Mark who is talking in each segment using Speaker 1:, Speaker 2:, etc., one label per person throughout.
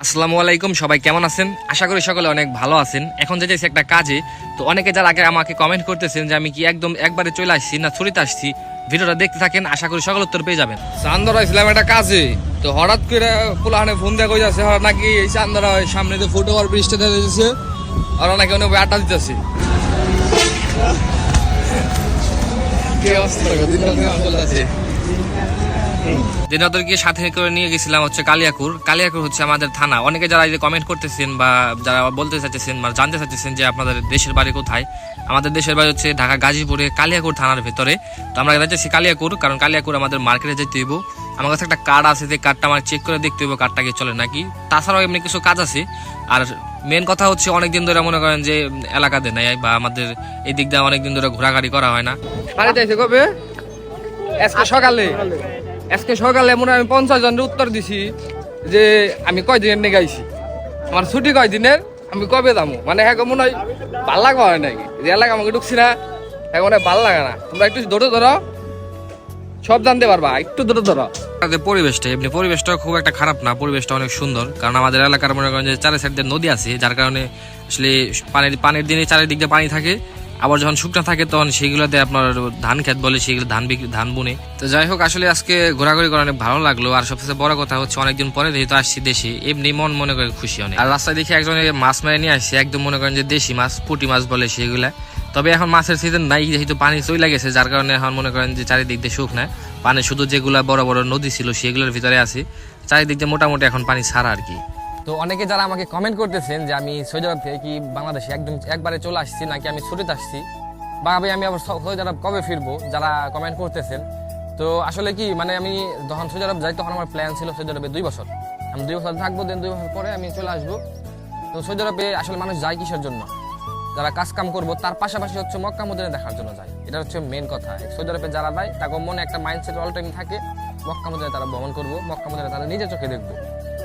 Speaker 1: আসসালামু আলাইকুম, সবাই কেমন আছেন? আশা করি সকলে অনেক ভালো আছেন। এখন যেতেছি একটা কাজে। তো অনেকে যারা আগে আমাকে কমেন্ট করতেছেন যে আমি কি একদম একবারে চলে আসছি না ছুটিতে আসছি, ভিডিওটা দেখতে থাকেন, আশা করি সকল উত্তর পেয়ে যাবেন।
Speaker 2: চান্দরা ছিলাম একটা কাজে, তো হঠাৎ করে পোলাহানে ফোন দেখা কই যাচ্ছে নাকি এই চান্দরা সামনে তো ফুটওভার ব্রিজটা দেখা যাচ্ছে, আর নাকি অনেক আড্ডা দিতেছে।
Speaker 1: দিনাদেরকে সাথে করে নিয়ে গেছিলাম হচ্ছে কালিয়াকুর। কালিয়াকুর হচ্ছে আমাদের থানা। অনেকে যারা এই যে কমেন্ট করতেছেন বা যারা বলতে চাইতেছেন বা জানতে চাইতেছেন যে আপনাদের দেশের বাড়ি কোথায়, আমাদের দেশের বাড়ি হচ্ছে ঢাকা গাজীপুরে কালিয়াকুর থানার ভেতরে। তো আমরা যাচ্ছি কালিয়াকুর, কারণ কালিয়াকুর আমাদের মার্কেটে যেতে হইব। আমার কাছে একটা কার্ড আছে, যে কার্ডটা আমার চেক করে দেখতে হইব কার্ডটা কি চলে নাকি। তাছাড়াও এমনি কিছু কাজ আছে। আর মেন কথা হচ্ছে অনেকদিন ধরে মনে করেন যে এলাকাতে নেই বা আমাদের এই দিক দিয়ে অনেকদিন ধরে ঘোরাঘুরি করা হয় না।
Speaker 2: বাড়িতে এসে কবে আজকে সকালে মনে হয় আমি 50 জনের উত্তর দিছি যে আমি কয়দিনের নিয়ে গাইছি, আমার ছুটি কয়দিনের, আমি কবে যাবো। মানে হ্যাঁ মনে হয় ভাল লাগা হয় নাকি, যে এলাকা আমাকে ঢুকছি না, হ্যাঁ মনে হয় ভাল লাগে না। তোমরা একটু ধরে ধরো, সব জানতে পারবা, একটু ধরে ধরো।
Speaker 1: আমাদের পরিবেশটা এমনি পরিবেশটা খুব একটা খারাপ না, পরিবেশটা অনেক সুন্দর। কারণ আমাদের এলাকার মনে করেন যে চারি সাইড দিয়ে নদী আছে, যার কারণে আসলে পানির দিনে চারিদিক দিয়ে পানি থাকে। আবার যখন শুকনো থাকে তখন সেগুলোতে আপনার ধান ক্ষেত বলে, সেগুলো ধান বুনে। তো যাই হোক, আসলে আজকে ঘোরাঘুরি করে অনেক ভালো লাগলো। আর সবচেয়ে বড় কথা হচ্ছে অনেকদিন পরে যেহেতু আসছি দেশে, এমনি মন মনে করে খুশি অনেক। আর রাস্তায় দেখে একজনে মাছ মেরে নিয়ে আসছে, একদম মনে করেন যে দেশি মাছ, পুঁটি মাছ বলে সেগুলা। তবে এখন মাছের সিজন নাই, যেহেতু পানি চলে গেছে, যার কারণে এখন মনে করেন যে চারিদিক দিয়ে শুকনা পানি, শুধু যেগুলা বড় বড় নদী ছিল সেগুলোর ভিতরে আছে। চারিদিক দিয়ে মোটামুটি এখন পানি ছাড়া আর কি।
Speaker 3: তো অনেকে যারা আমাকে কমেন্ট করতেছেন যে আমি সৌদি আরব থেকে কি বাংলাদেশে একদম একবারে চলে আসছি নাকি আমি ছুটিতে আসছি, বা ভাই আমি আবার সৌদি আরব কবে ফিরবো, যারা কমেন্ট করতেছেন। তো আসলে কি মানে আমি যখন সৌদি আরব যাই তখন আমার প্ল্যান ছিল সৌদি আরবে 2 বছর, আমি 2 বছর থাকবো, দেন 2 বছর পরে আমি চলে আসবো। তো সৌদি আরবে আসলে মানুষ যায় কিসের জন্য? যারা কাজ কাম করবো, তার পাশাপাশি হচ্ছে মক্কা মদিনা দেখার জন্য যায়। এটা হচ্ছে মেন কথা। সৌদি আরবে যারা যায় তাকে মনে একটা মাইন্ডসেট অল টাইম থাকে মক্কা মদিনা তারা ভ্রমণ করবো, মক্কা মদিনা তারা নিজের চোখে দেখবো।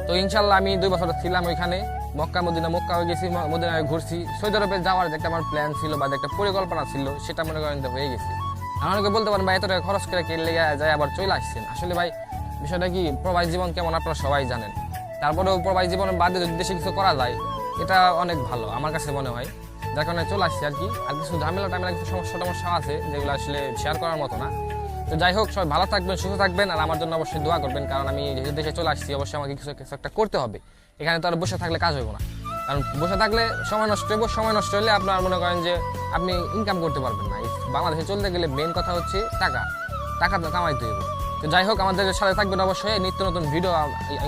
Speaker 3: তো ইনশাল্লাহ আমি 2 বছর ছিলাম ওইখানে, মক্কা হয়ে গেছি, মদিনায় ঘুরছি। সৌদি আরবে যাওয়ার যে একটা আমার প্ল্যান ছিল বা একটা পরিকল্পনা ছিল, সেটা মনে করেন হয়ে গেছে। আমার অনেকে বলতে পারেন ভাই এত টাকা খরচ করে কেলে যায় আবার চলে আসছেন। আসলে ভাই বিষয়টা কি, প্রবাসী জীবন কেমন আপনারা সবাই জানেন। তারপরেও প্রবাসী জীবনের বাদে যদি দেশে কিছু করা যায়, এটা অনেক ভালো আমার কাছে মনে হয়। যার কারণে চলে আসছি আর কি। আর কিছু ঝামেলা কিছু সমস্যা আছে যেগুলো আসলে শেয়ার করার মতো না। তো যাই হোক, সবাই ভালো থাকবেন, সুস্থ থাকবেন, আর আমার জন্য অবশ্যই দোয়া করবেন। কারণ আমি যেহেতু দেশে চলে আসছি, অবশ্যই আমাকে কিছু একটা করতে হবে। এখানে তো আর বসে থাকলে কাজ হইব না। কারণ বসে থাকলে সময় নষ্ট হইব, সময় নষ্ট হলে আপনার মনে করেন যে আপনি ইনকাম করতে পারবেন না। বাংলাদেশে চলতে গেলে মেন কথা হচ্ছে টাকা তো কামাইতে হইব। তো যাই হোক, আমাদের সাথে থাকবেন অবশ্যই। নিত্য নতুন ভিডিও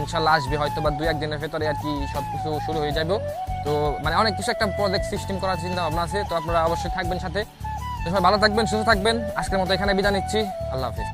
Speaker 3: ইনশাল্লাহ আসবে, হয়তো বা 2-1 দিনের ভেতরে আর কি সব কিছু শুরু হয়ে যাবে। তো মানে অনেক কিছু একটা প্রজেক্ট সিস্টেম করার চিন্তা ভাবনা আছে। তো আপনারা অবশ্যই থাকবেন সাথে। তো সবাই ভালো থাকবেন, সুস্থ থাকবেন। আজকের মতো এখানে বিদায় নিচ্ছি। আল্লাহ হাফিজ।